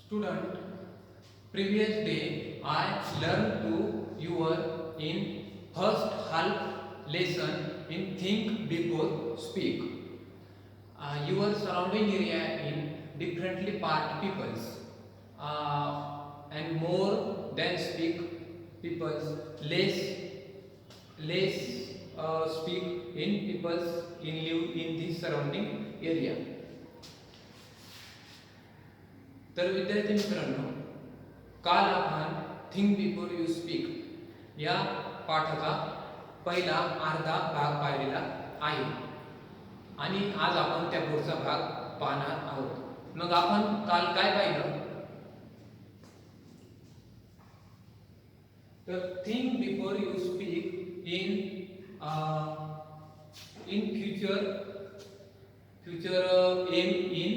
Student, previous day I learned to your in first half lesson in think before speak. Your surrounding area in differently part peoples and more than speak peoples less speak in peoples in live in this surrounding area. तर विद्यार्थी मित्रांनो, काल आपण think before you speak या पाठाचा पहिला अर्धा भाग पाहिलेला आहे आणि आज आपण त्या पुढचा भाग पाहणार आहोत. मग आपण काल काय पाहिलं? तर think before you speak in future aim in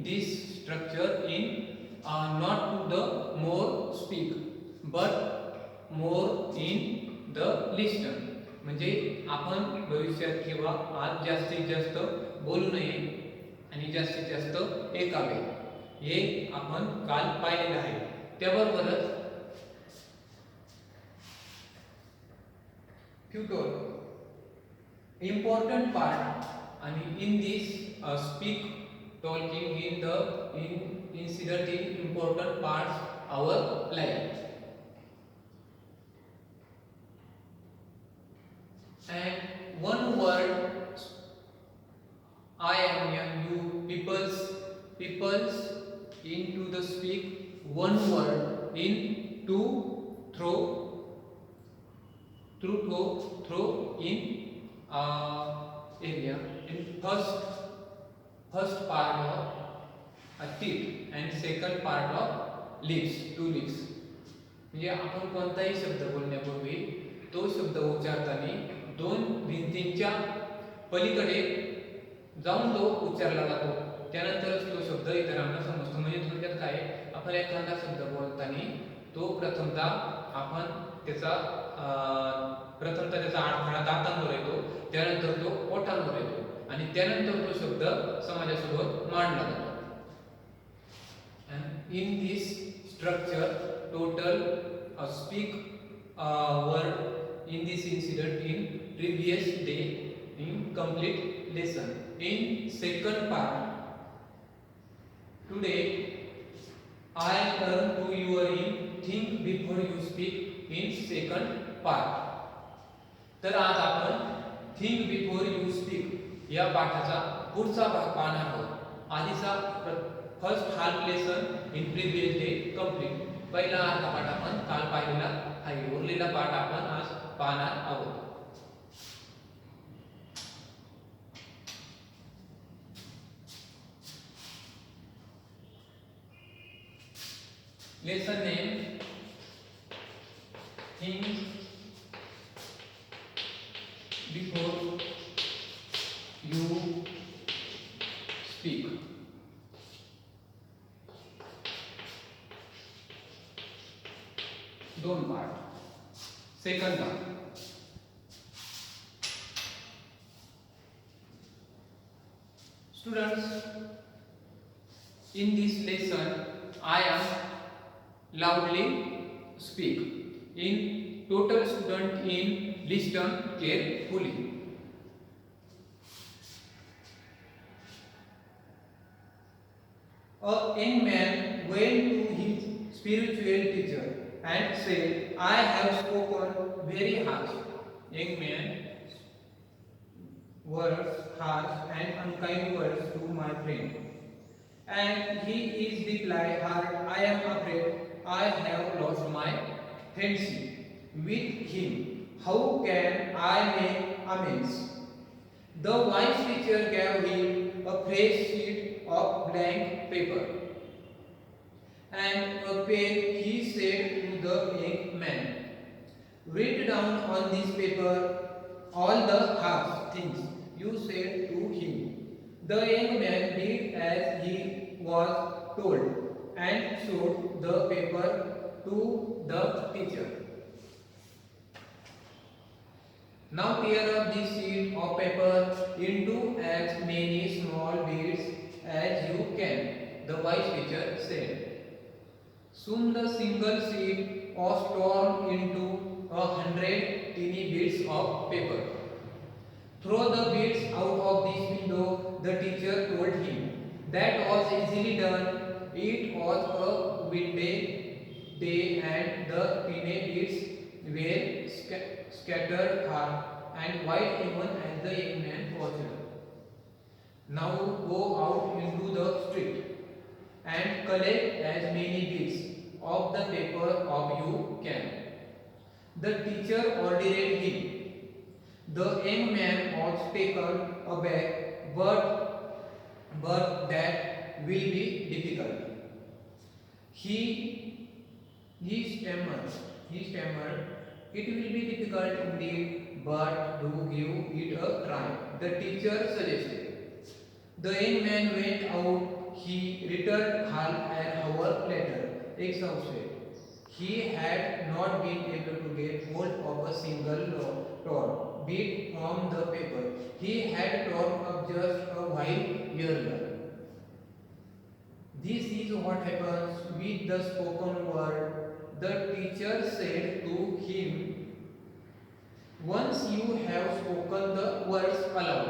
this structure in not to the more speak but more in the listen. म्हणजे आपण भविष्यात किंवा आज जास्तीत जास्त बोलू नये आणि जास्तीत जास्त ऐकावे हे आपण काल पाहिलेलं आहे. त्याबरोबरच future important part and in this speak talking in incident in important parts our life. And one word I am you peoples into the speak one word in to throw in area in first part of a teeth and second part of lips, two lips. म्हणजे आपण कोणताही शब्द बोलण्यापूर्वी तो शब्द उच्चारताना दोन भिंतींच्या पलीकडे जाऊन तो उच्चारला जातो, त्यानंतरच तो शब्द इतरांना समजतो. म्हणजे थोडक्यात काय, आपण एखादा शब्द बोलताना तो प्रथमतः त्याचा अडथळा दातांवर येतो, त्यानंतर तो ओठांवर येतो आणि त्यानंतर तो शब्द समाजासमोर मांडला जातो. And in this structure total speak word in this incident in previous day in complete lesson. In second part today I learn to your in think before you speak in second part. तर आज आपण think before you speak या पाठाचा पुढचा भाग पाहणार आहोत. आधीचा first half lesson in previous day complete, पहिला अर्धा पाठ आपण काल पाहिलेला आहे. उरलेला पाठ आपण आज पाहणार आहोत. Lesson name think before you speak. दोन part. Second part, students, in this lesson I am loudly speak in total student in listen carefully. A young man went to his spiritual teacher and said, I have spoken very harsh. Young man words, harsh and unkind words to my friend. And he is replied, I am afraid I have lost my friendship with him. How can I make amends? The wise teacher gave him a fresh sheet of blank paper and a pen. He said to the young man, write down on this paper all the harsh things you said to him. The young man did as he was told and showed the paper to the teacher. Now tear up this sheet of paper into as many small bits as you can, the wise teacher said. Soon the single sheet was torn into 100 teeny bits of paper. Throw the bits out of this window, the teacher told him. That was easily done. It was a windy day and the teeny bits were scattered far and wide even as the young man watched. Now go out into the street and collect as many bits of the paper of you can. The teacher ordered him. The young man was taken aback, but that will be difficult. He he stammered. He stammered. It will be difficult indeed, but do give it a try. The teacher suggested. The young man went out. He returned half an hour later, exhausted. He had not been able to get hold of a single torn bit from the paper. He had torn up just a while earlier. This is what happens with the spoken word. The teacher said to him, once you have spoken the words aloud,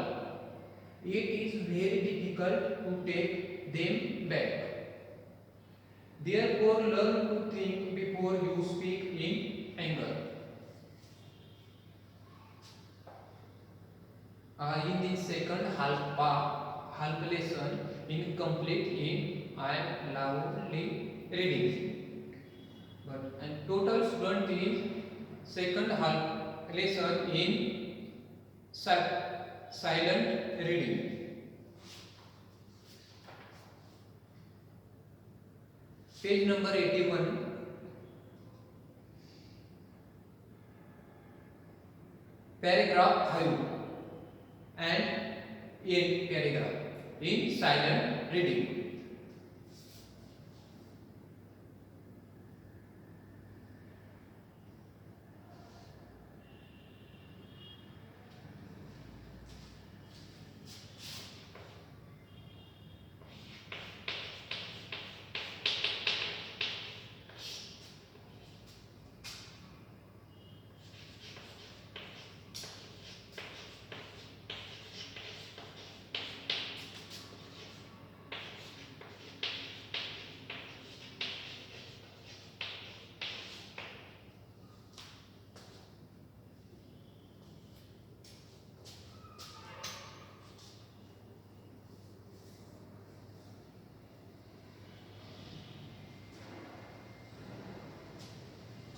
it is very difficult to take them back. Therefore, learn to think before you speak in anger. In the second half lesson, incomplete in I am loudly reading. But and total student in second half lesson in silent reading. Page number 81. Paragraph 5 and 8 paragraph in silent reading.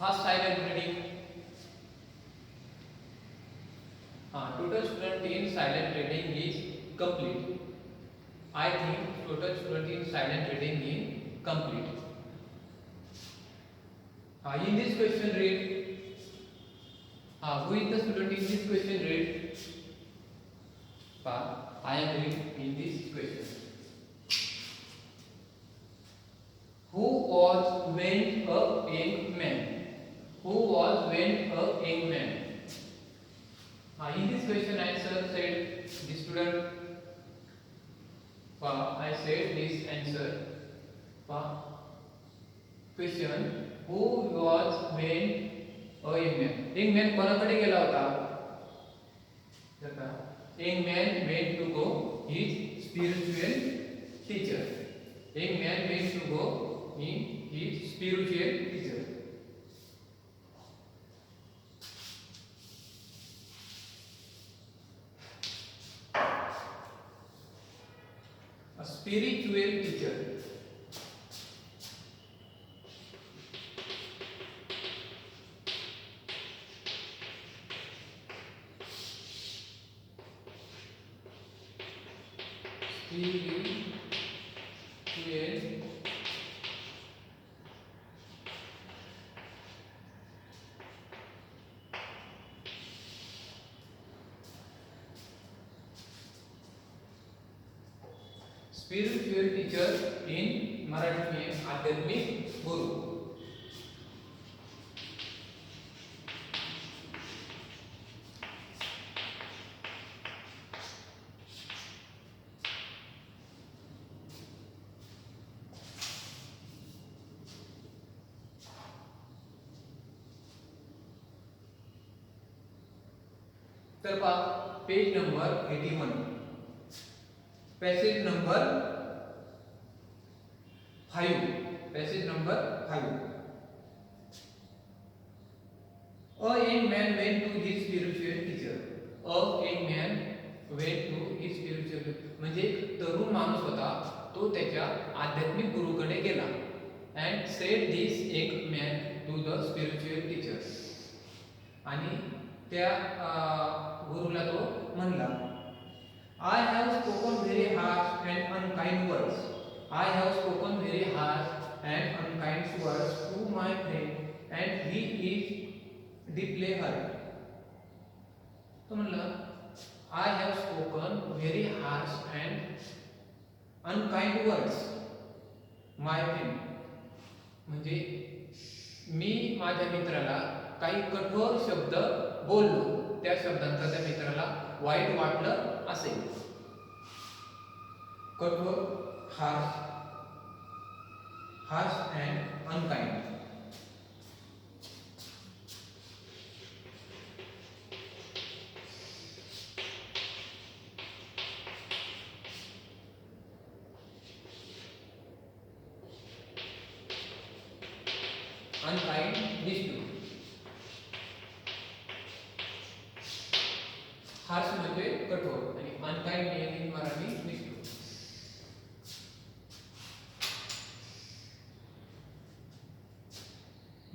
First silent reading. Total student in silent reading is complete. I think total student in silent reading is complete. In this question read. Who is the student in this question read? I am reading in this question. Who was when a young man? Who was when a young man? In this question answer said the student. I said this answer. Question. Who was when a young man? Young man कोणाकडे गेला होता? Young man went to go his spiritual teacher. Young man went to go in his spiritual teacher. A spiritual teacher. Spiritual teacher इन मराठी में आध्यात्मिक गुरु. तर पहा page number 81, passage number 5, passage number 5. A young man went to his spiritual teacher. A young man went to his spiritual teacher. म्हणजे तरुण माणूस होता, तो त्याच्या आध्यात्मिक गुरुकडे गेला. And said this young man to the spiritual teacher. आणि त्या गुरुला तो म्हणला, I have spoken very harsh and unkind words. I have spoken very harsh and unkind words to my friend, and he is deeply hurt. तो म्हणला, I have spoken very harsh and unkind words, my friend. म्हणजे मी माझ्या मित्राला काही कठोर शब्द बोललो, त्या शब्दांचा त्या मित्राला वाईट वाटलं असेल. कठोर, harsh, harsh and unkind. Unkind, निष्ठुर. हार्श म्हणजे कठोर आणि अनकाइंड म्हणजे मराठी निष्ठुर.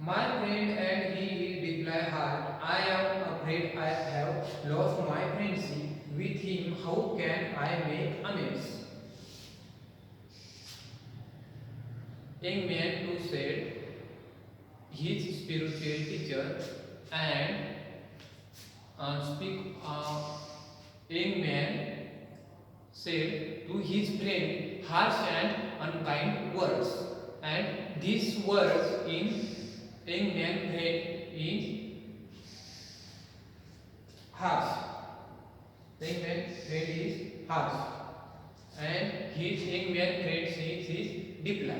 My friend and he is deeply hurt. I am afraid I have lost my friendship with him. How can I make amends? Young man who said his spiritual teacher and young man said to his friend harsh and unkind words, and these words in young man friend is harsh. Young man friend is harsh, and his young man friend says is deeply.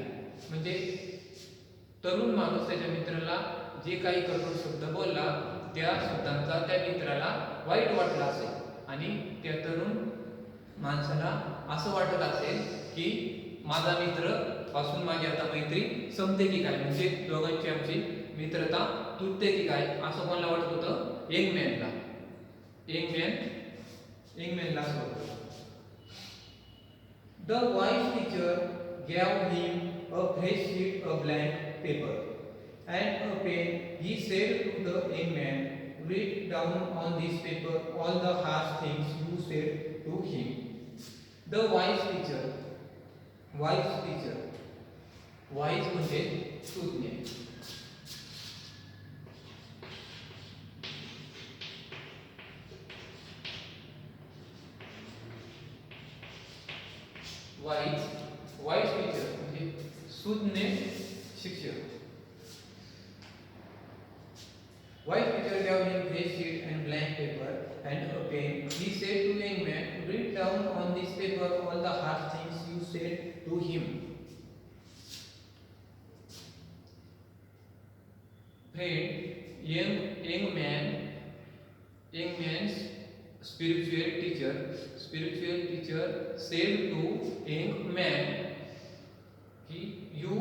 म्हणजे तरुण माणूस त्याच्या मित्राला जे काही कठोर शब्द बोलला, त्या शब्दांचा त्या मित्राला वाईट वाटला असेल आणि त्या तरुण माणसाला असं वाटत असेल की माझा मित्र पासून माझी आता मैत्री संपते की काय, म्हणजे दोघांची आमची मित्रता तुटते की काय, असं कोणाला वाटत होतं? यंग मॅनला. यंग मॅनला असं होतं. The wise teacher gave him a fresh sheet of blank paper and a pen. He said to the young man, write down on this paper all the harsh things you said to him. The wise teacher. Wise म्हणजे सुज्ञ. Wise teacher म्हणजे सुज्ञ शिक्षक. Wise teacher gave him fresh sheet and blank paper and a pen. He said to young man, write down on this paper all the harsh things you said to him. Friend, young man's spiritual teacher said to young man, you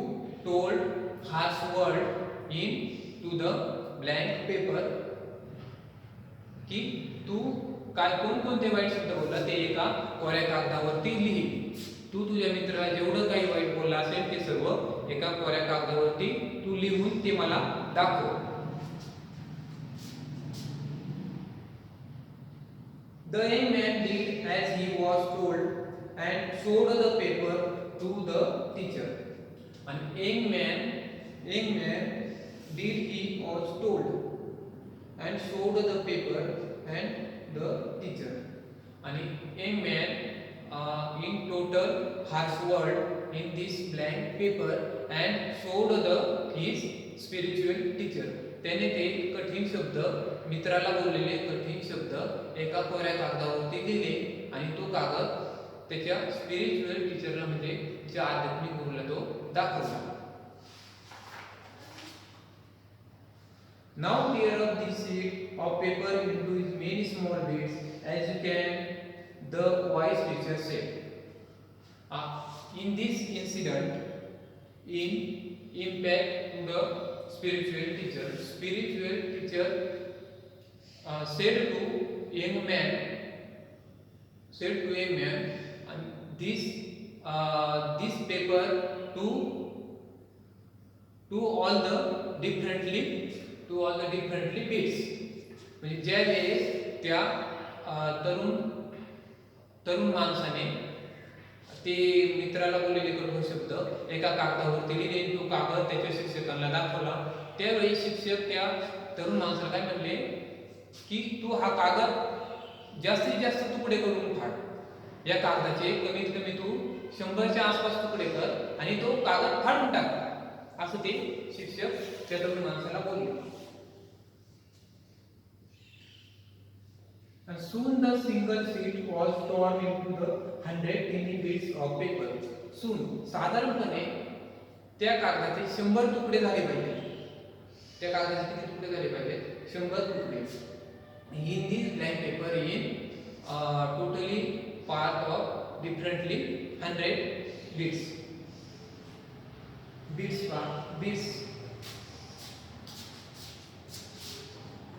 told harsh word into the blank paper, की तू काय कोणकोणते white शब्द बोलला ते एका कोऱ्या कागदावरती लिही. तू तुझ्या मित्राला जेवढं काही वाईट बोलला असेल ते सर्व एका कोऱ्या कागदावरती तू लिहून ते मला दाखव. The young man did as he was told and showed the paper to the teacher. And young man did he was told and showed the paper and the teacher. And young man in total harsh word in this blank paper and showed his spiritual teacher. त्याने ते कठीण शब्द, मित्राला बोललेले कठीण शब्द एका कोऱ्या कागदावरती लिहिले आणि तो कागद त्याच्या स्पिरिच्युअल टीचरला म्हणजे ज्या आध्यात्मिक गुरुला तो दाखवला. Now tear up this sheet of paper into many small bits, as you can, the wise teacher said. In this incident, in impact to the spiritual teacher said to young man, and this paper to all the differently bits. म्हणजे ज्या वेळेस त्या तरुण माणसाने ते मित्राला बोललेले कडू शब्द एका कागदावरती लिहिले, तो कागद त्याच्या शिक्षकांना दाखवला. त्यावेळी शिक्षक त्या तरुण माणसाला काय म्हणले की तू हा कागद जास्तीत जास्त तुकडे करून फाड. या कागदाचे कमीत कमी तू 100च्या आसपास तुकडे कर आणि तो कागद फाडून टाक, असं ते शिक्षक त्या तरुण माणसाला बोलले. And soon the single sheet was torn into the 100 tiny bits of paper. Soon, साधारणपणे त्या कागदाचे 100 तुकडे झाले पाहिजे. त्या कागदाचे किती तुकडे झाले पाहिजे? 100 तुकडे. In this blank paper in totally part of differently 100 bits.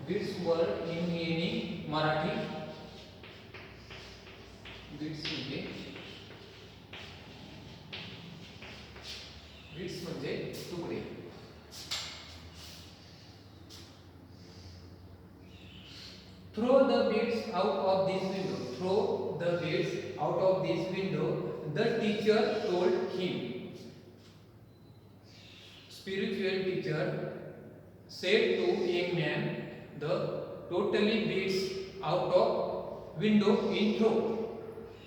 Bits were in meaning Marathi. Bits म्हणजे तुकडे. Throw the bits out of this window, the teacher told him. Spiritual teacher said to young man, the totally bits out of window in throw.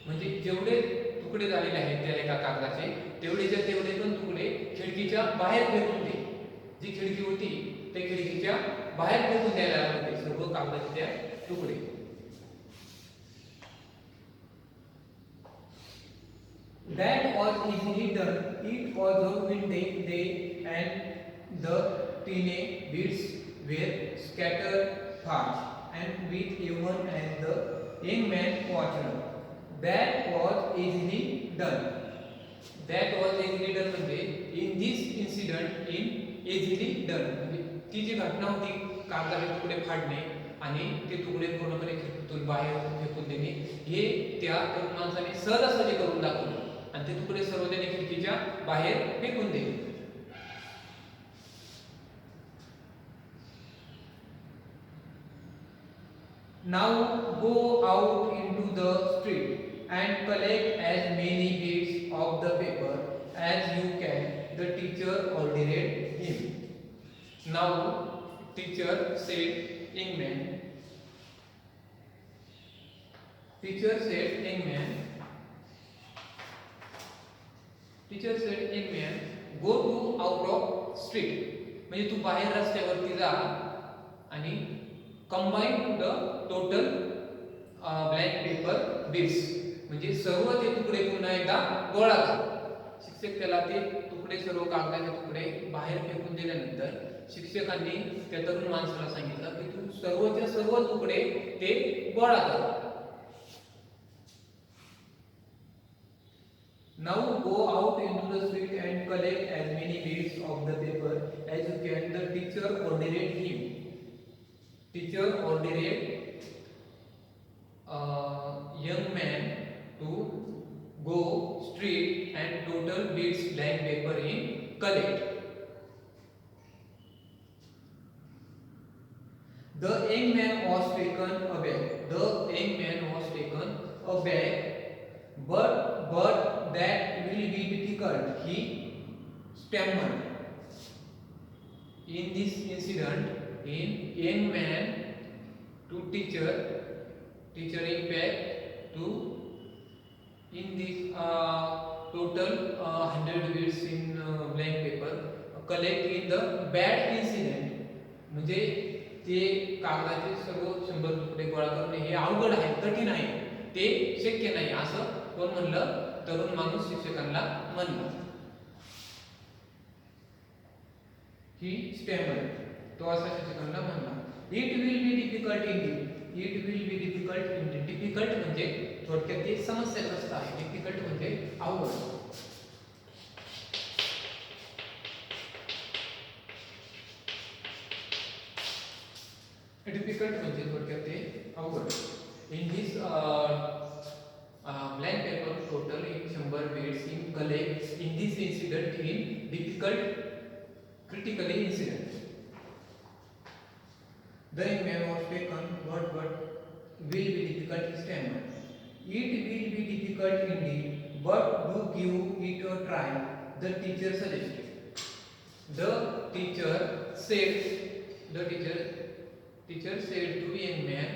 म्हणजे जेवढे तुकडे झालेले आहेत त्या एका कागदाचे तेवढे पण तुकडे खिडकीच्या बाहेर फेकून दे. जी खिडकी होती त्या खिडकीच्या बाहेर फेकून द्यायला लागले सर्व कागदाचे त्या तुकडे. That was easily done. It was a windy day and the tiny bits were scattered fast and with even as the young man watched. That was easily done. म्हणजे in this incident easily done म्हणजे ती जी घटना होती कागदाचे तुकडे फाडणे आणि ते तुकडे पूर्णपणे खिडकीतून बाहेर फेकून देणे, हे त्या तरुण माणसाने सहजासहजी करून दाखवलं आणि ते तुकडे सर्व त्याने खिडकीच्या बाहेर फेकून दिले. Now go out into the street and collect as many bits of the paper as you can, the teacher ordered him. Now teacher said young man, go to out of street. म्हणजे तू बाहेर रस्त्यावरती जा आणि combine to the total blank paper bits. म्हणजे सर्व ते तुकडे पुन्हा एकदा गोळा कर. शिक्षक त्याला ते तुकडे सर्व कागदाचे तुकडे बाहेर फेकून दिल्यानंतर शिक्षकांनी त्या तरुण माणसाला सांगितलं की तू सर्वच्या सर्व तुकडे ते गोळा कर. Now go out into the street and collect as many bits of the paper as you can, the teacher ordered him. Teacher ordered young man to go street and total bits blank paper in collect. The young man was taken aback. But that will be difficult, he stammered. In this incident, young man to teacher impact to in this total 100 bits in blank paper collect in the bad incident. म्हणजे ते कागदाचे सर्व 100 तुकडे गोळा करणे हे अवघड आहे, कठीण आहे, ते शक्य नाही असं कोण म्हणलं? तरुण माणूस शिक्षकांना म्हणला. ही स्टॅमर तो असा शिक्षकांना म्हणला. It will be difficult Indeed. It will be difficult Indeed. Difficult म्हणजे थोडक्यात ते समस्याग्रस्त आहे. डिफिकल्ट म्हणजे अवघड. डिफिकल्ट म्हणजे थोडक्यात ते अवघड. In this blank paper total in 100 words in collect in this incident in difficult critically incident. The man was taken what will be difficult stammered. It will be difficult indeed, but do give it a try, the teacher suggested. The teacher said the teacher said to a young man,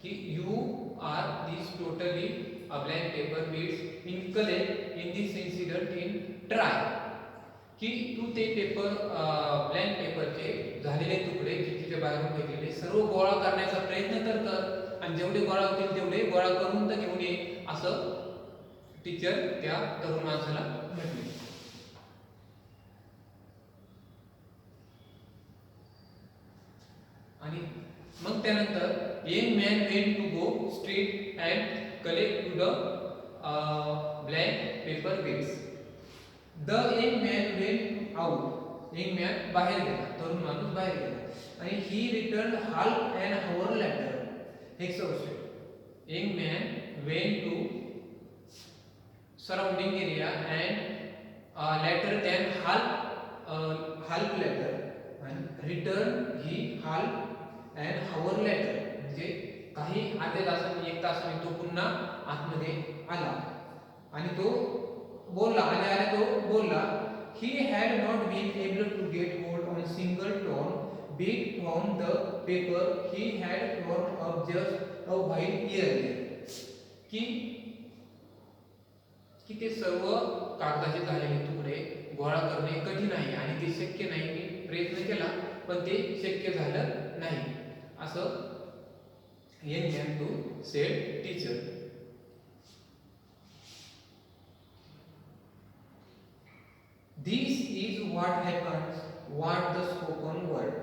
you are this totally a blank paper bits in collect in this incident in try. की तू ते paper blank पेपरचे झालेले तुकडे चिठ्ठीच्या बाहेरून फेकलेले सर्व गोळा करण्याचा प्रयत्न कर आणि जेवढे गोळा होतील तेवढे गोळा करून तर घेऊन ये असं टीचर त्या तरुण माणसाला म्हटले. आणि मग त्यानंतर young man went to go street and collect to the blank paper bits. The young man went out. Young man बाहेर गेला, तरुण माणूस बाहेर गेला आणि he return half and hour later. Exhausted. Young man went to surrounding area and later than half later and return he half and hour later. म्हणजे काही अर्ध्या तासाने एक तासाने तो पुन्हा आतमध्ये आला आणि तो बोलला आल्या तो बोलला. he had not been able to get hold on single torn bit from the paper he had torn up just a while earlier. की ते सर्व कागदाचे झालेले तुकडे गोळा करणे कठीण आहे आणि ते शक्य नाही. मी प्रयत्न केला पण ते शक्य झालं नाही असं young man to said teacher. This is what happens what the spoken word.